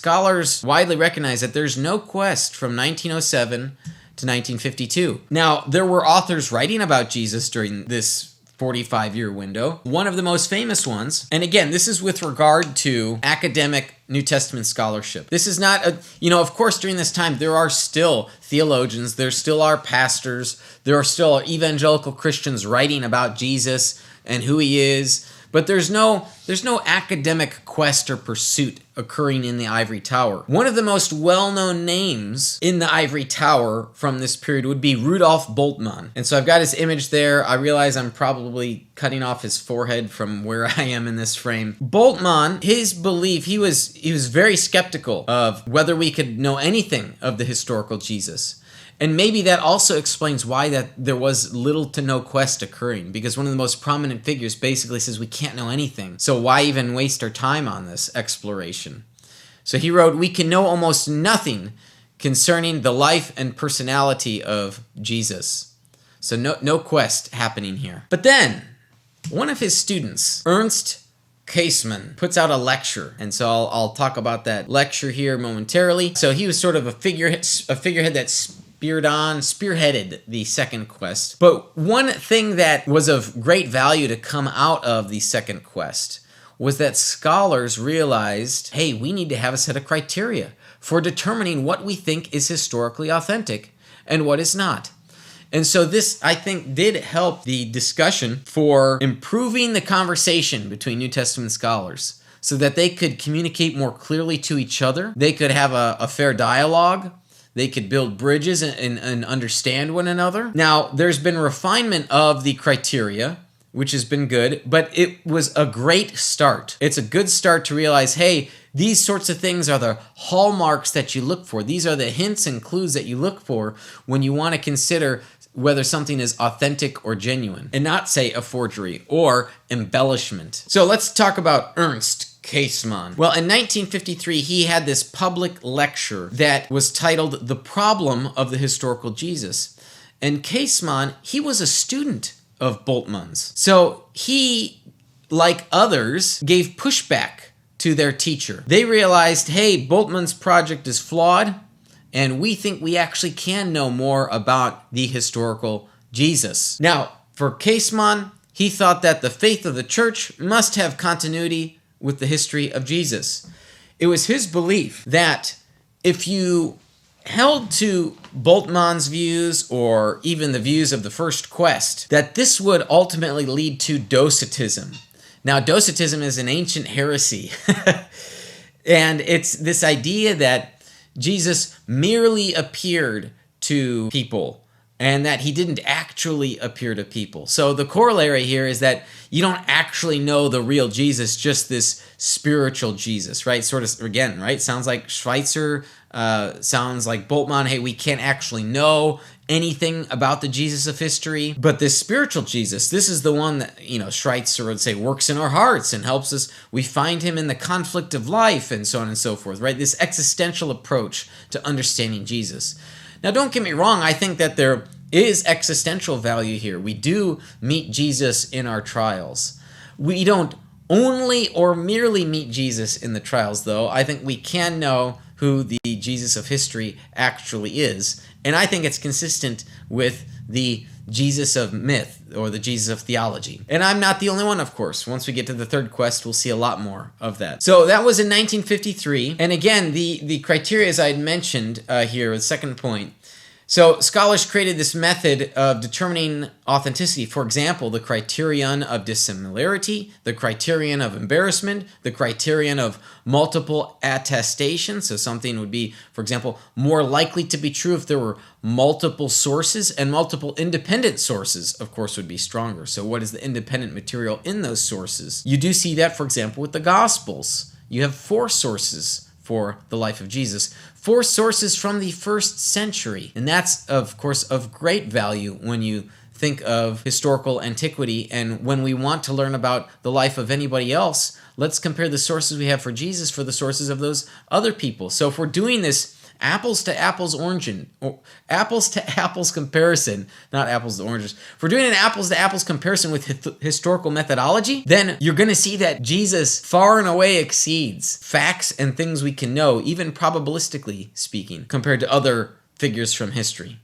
scholars widely recognize that there's no quest from 1907 to 1952. Now, there were authors writing about Jesus during this 45-year window. One of the most famous ones, and again, this is with regard to academic New Testament scholarship. This is not of course, during this time, there are still theologians, there still are pastors, there are still evangelical Christians writing about Jesus and who he is, but there's no academic quest or pursuit occurring in the ivory tower. One of the most well-known names in the ivory tower from this period would be Rudoph Bultmann. And so I've got his image there. I realize I'm probably cutting off his forehead from where I am in this frame. Bultmann, his belief, he was very skeptical of whether we could know anything of the historical Jesus. And maybe that also explains why that there was little to no quest occurring, because one of the most prominent figures basically says we can't know anything, so why even waste our time on this exploration? So he wrote, "We can know almost nothing concerning the life and personality of Jesus." So no quest happening here. But then, one of his students, Ernst Käsemann, puts out a lecture, and so I'll talk about that lecture here momentarily. So he was sort of a figurehead that spearheaded the second quest. But one thing that was of great value to come out of the second quest was that scholars realized, hey, we need to have a set of criteria for determining what we think is historically authentic and what is not. And so this, I think, did help the discussion for improving the conversation between New Testament scholars so that they could communicate more clearly to each other. They could have a fair dialogue. They could build bridges and understand one another. Now, there's been refinement of the criteria, which has been good, but it was a great start. It's a good start to realize, hey, these sorts of things are the hallmarks that you look for. These are the hints and clues that you look for when you want to consider whether something is authentic or genuine, and not, say, a forgery or embellishment. So let's talk about Ernst Käsemann. Well, in 1953, he had this public lecture that was titled The Problem of the Historical Jesus. And Käsemann, he was a student of Bultmann's. So he, like others, gave pushback to their teacher. They realized, hey, Bultmann's project is flawed, and we think we actually can know more about the historical Jesus. Now, for Käsemann, he thought that the faith of the church must have continuity with the history of Jesus. It was his belief that if you held to Bultmann's views or even the views of the first quest, that this would ultimately lead to Docetism. Now, Docetism is an ancient heresy, and it's this idea that Jesus merely appeared to people and that he didn't actually appear to people. So the corollary here is that you don't actually know the real Jesus, just this spiritual Jesus, right? Sort of, again, right? Sounds like Schweitzer, sounds like Bultmann. Hey, we can't actually know anything about the Jesus of history. But this spiritual Jesus, this is the one that, Schweitzer would say works in our hearts and helps us. We find him in the conflict of life and so on and so forth, right? This existential approach to understanding Jesus. Now, don't get me wrong. I think that there is existential value here. We do meet Jesus in our trials. We don't only or merely meet Jesus in the trials, though. I think we can know who the Jesus of history actually is. And I think it's consistent with the Jesus of myth or the Jesus of theology. And I'm not the only one, of course. Once we get to the third quest, we'll see a lot more of that. So that was in 1953. And again, the criteria, as I had mentioned here, the second point. So scholars created this method of determining authenticity. For example, the criterion of dissimilarity, the criterion of embarrassment, the criterion of multiple attestation. So something would be, for example, more likely to be true if there were multiple sources, and multiple independent sources, of course, would be stronger. So what is the independent material in those sources? You do see that, for example, with the Gospels. You have 4 sources for the life of Jesus. 4 sources from the 1st century. And that's, of course, of great value when you think of historical antiquity. And when we want to learn about the life of anybody else, let's compare the sources we have for Jesus for the sources of those other people. So if we're doing this apples to apples apples to apples comparison, not apples to oranges. If we're doing an apples to apples comparison with historical methodology, then you're going to see that Jesus far and away exceeds facts and things we can know, even probabilistically speaking, compared to other figures from history.